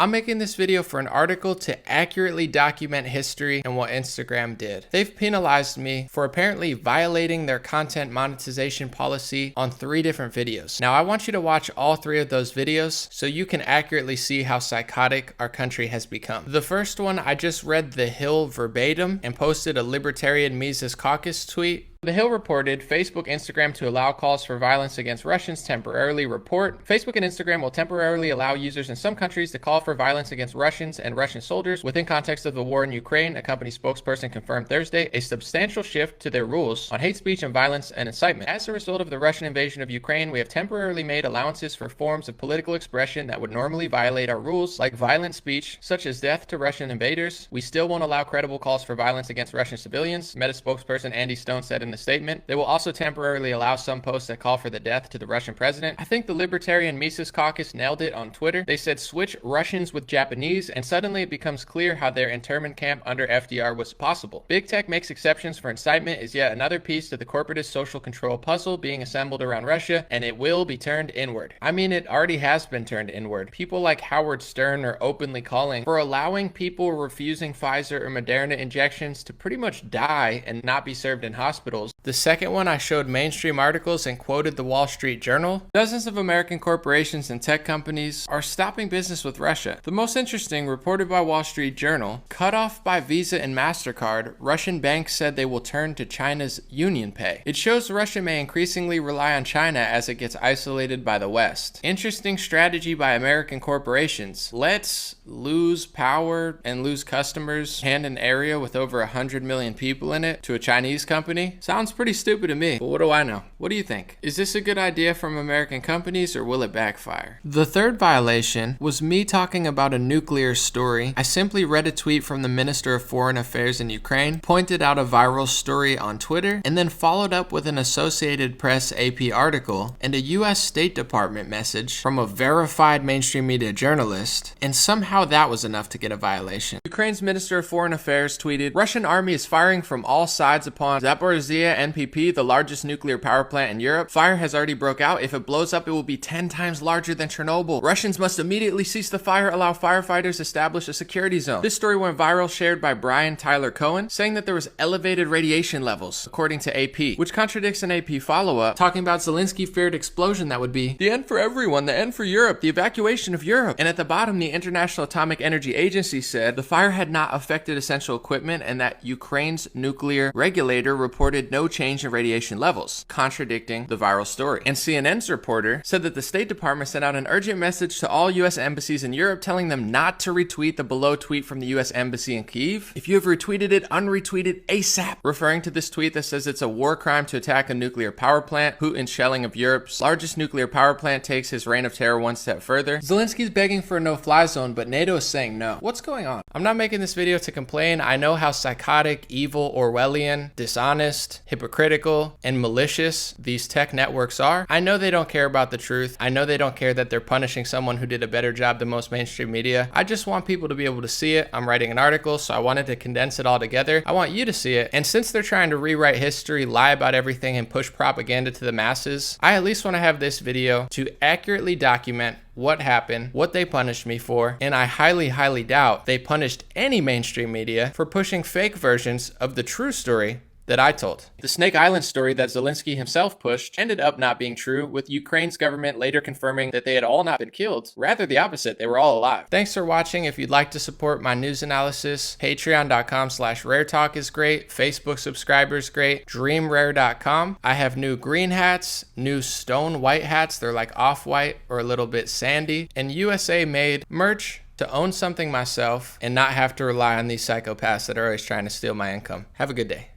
I'm making this video for an article to accurately document history and what Instagram did. They've penalized me for apparently violating their content monetization policy on 3 different videos. Now I want you to watch all 3 of those videos so you can accurately see how psychotic our country has become. The first one, I just read The Hill verbatim and posted a Libertarian Mises Caucus tweet. The Hill reported, Facebook, Instagram to allow calls for violence against Russians temporarily report. Facebook and Instagram will temporarily allow users in some countries to call for violence against Russians and Russian soldiers within context of the war in Ukraine, a company spokesperson confirmed Thursday, a substantial shift to their rules on hate speech and violence and incitement. As a result of the Russian invasion of Ukraine, we have temporarily made allowances for forms of political expression that would normally violate our rules, like violent speech, such as death to Russian invaders. We still won't allow credible calls for violence against Russian civilians, Meta spokesperson Andy Stone said in the statement. They will also temporarily allow some posts that call for the death to the Russian president. I think the Libertarian Mises Caucus nailed it on Twitter. They said switch Russians with Japanese, and suddenly it becomes clear how their internment camp under FDR was possible. Big tech makes exceptions for incitement is yet another piece to the corporatist social control puzzle being assembled around Russia, and it will be turned inward. I mean, it already has been turned inward. People like Howard Stern are openly calling for allowing people refusing Pfizer or Moderna injections to pretty much die and not be served in hospitals. The second one, I showed mainstream articles and quoted the Wall Street Journal. Dozens of American corporations and tech companies are stopping business with Russia. The most interesting, reported by Wall Street Journal, cut off by Visa and MasterCard, Russian banks said they will turn to China's UnionPay. It shows Russia may increasingly rely on China as it gets isolated by the West. Interesting strategy by American corporations. Let's lose power and lose customers, hand an area with over 100 million people in it to a Chinese company. Sounds pretty stupid to me, but what do I know? What do you think? Is this a good idea from American companies or will it backfire? The third violation was me talking about a nuclear story. I simply read a tweet from the Minister of Foreign Affairs in Ukraine, pointed out a viral story on Twitter, and then followed up with an Associated Press AP article and a US State Department message from a verified mainstream media journalist, and somehow that was enough to get a violation. Ukraine's Minister of Foreign Affairs tweeted, Russian army is firing from all sides upon Zaporizhzhia NPP, the largest nuclear power plant in Europe. Fire has already broke out. If it blows up, it will be 10 times larger than Chernobyl. Russians must immediately cease the fire, allow firefighters establish a security zone. This story went viral, shared by Brian Tyler Cohen, saying that there was elevated radiation levels, according to AP, which contradicts an AP follow-up, talking about Zelensky feared explosion that would be the end for everyone, the end for Europe, the evacuation of Europe. And at the bottom, the International Atomic Energy Agency said the fire had not affected essential equipment and that Ukraine's nuclear regulator reported no change in radiation levels, contradicting the viral story. And CNN's reporter said that the State Department sent out an urgent message to all U.S. embassies in Europe telling them not to retweet the below tweet from the U.S. Embassy in Kyiv. If you have retweeted it, unretweet it ASAP, referring to this tweet that says it's a war crime to attack a nuclear power plant. Putin's shelling of Europe's largest nuclear power plant takes his reign of terror one step further. Zelensky's begging for a no-fly zone, but NATO is saying no. What's going on? I'm not making this video to complain. I know how psychotic, evil, Orwellian, dishonest, hypocritical, and malicious these tech networks are. I know they don't care about the truth. I know they don't care that they're punishing someone who did a better job than most mainstream media. I just want people to be able to see it. I'm writing an article, so I wanted to condense it all together. I want you to see it. And since they're trying to rewrite history, lie about everything, and push propaganda to the masses, I at least want to have this video to accurately document what happened, what they punished me for, and I highly doubt they punished any mainstream media for pushing fake versions of the true story that I told. The Snake Island story that Zelensky himself pushed ended up not being true, with Ukraine's government later confirming that they had all not been killed. Rather the opposite, they were all alive. Thanks for watching. If you'd like to support my news analysis, patreon.com/raretalk is great. Facebook subscribers great. dreamrare.com. I have new green hats, new stone white hats. They're like off-white or a little bit sandy, and USA made merch to own something myself and not have to rely on these psychopaths that are always trying to steal my income. Have a good day.